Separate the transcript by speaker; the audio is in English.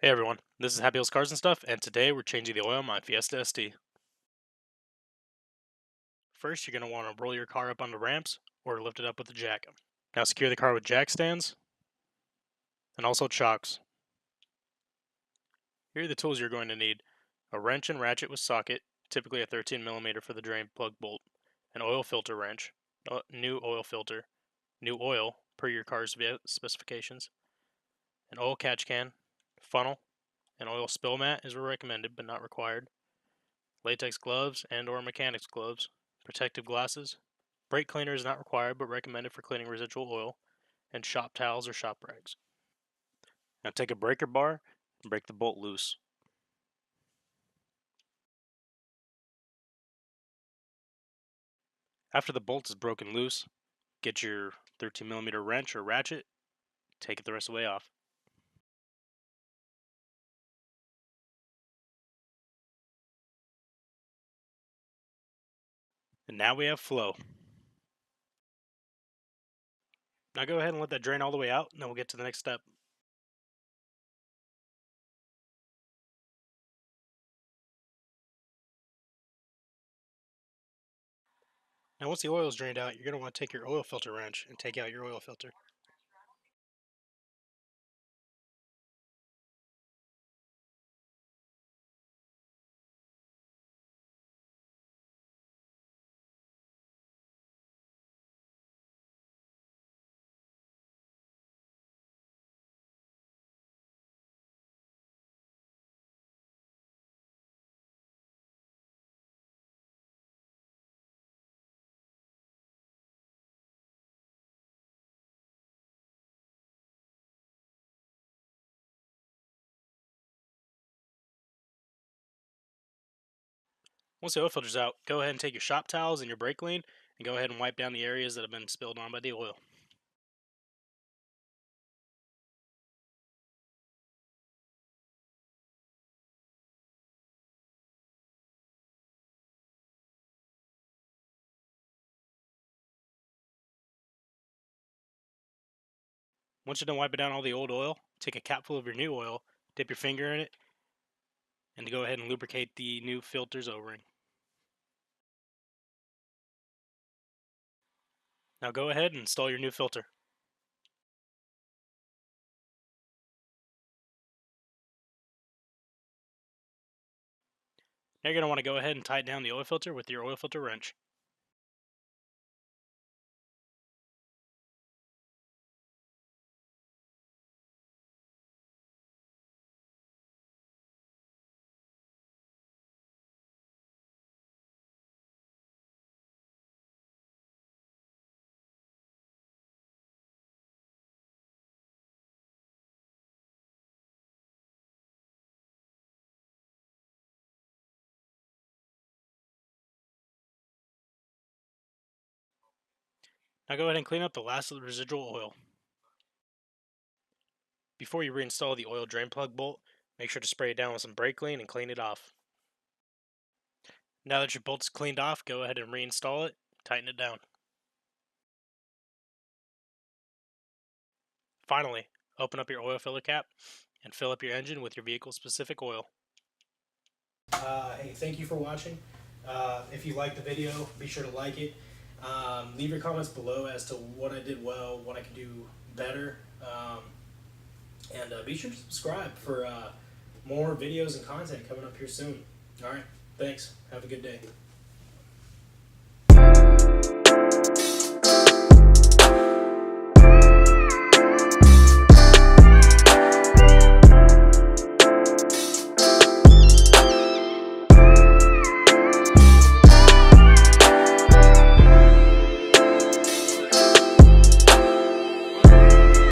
Speaker 1: Hey everyone, this is Happy Wheels Cars and Stuff, and today we're changing the oil on my Fiesta ST. First, you're going to want to roll your car up on the ramps or lift it up with a jack. Now secure the car with jack stands and also chocks. Here are the tools you're going to need: a wrench and ratchet with socket, typically a 13mm for the drain plug bolt, an oil filter wrench, a new oil filter, new oil per your car's specifications, an oil catch can, funnel, an oil spill mat is recommended but not required, latex gloves and or mechanics gloves, protective glasses, brake cleaner is not required but recommended for cleaning residual oil, and shop towels or shop rags. Now take a breaker bar and break the bolt loose. After the bolt is broken loose, get your 13mm wrench or ratchet, take it the rest of the way off. And now we have flow. Now go ahead and let that drain all the way out, and then we'll get to the next step. Now once the oil is drained out, you're going to want to take your oil filter wrench and take out your oil filter. Once the oil filter's out, go ahead and take your shop towels and your brake clean and go ahead and wipe down the areas that have been spilled on by the oil. Once you're done wiping down all the old oil, take a capful of your new oil, dip your finger in it, and go ahead and lubricate the new filter's O-ring. Now go ahead and install your new filter. Now you're going to want to go ahead and tighten down the oil filter with your oil filter wrench. Now go ahead and clean up the last of the residual oil. Before you reinstall the oil drain plug bolt, make sure to spray it down with some brake clean and clean it off. Now that your bolt's cleaned off, go ahead and reinstall it, tighten it down. Finally, open up your oil filler cap and fill up your engine with your vehicle specific oil. Hey, thank you for watching. If you liked the video, be sure to like it. Leave your comments below as to what I did well, what I could do better. And be sure to subscribe for more videos and content coming up here soon. Alright, thanks. Have a good day.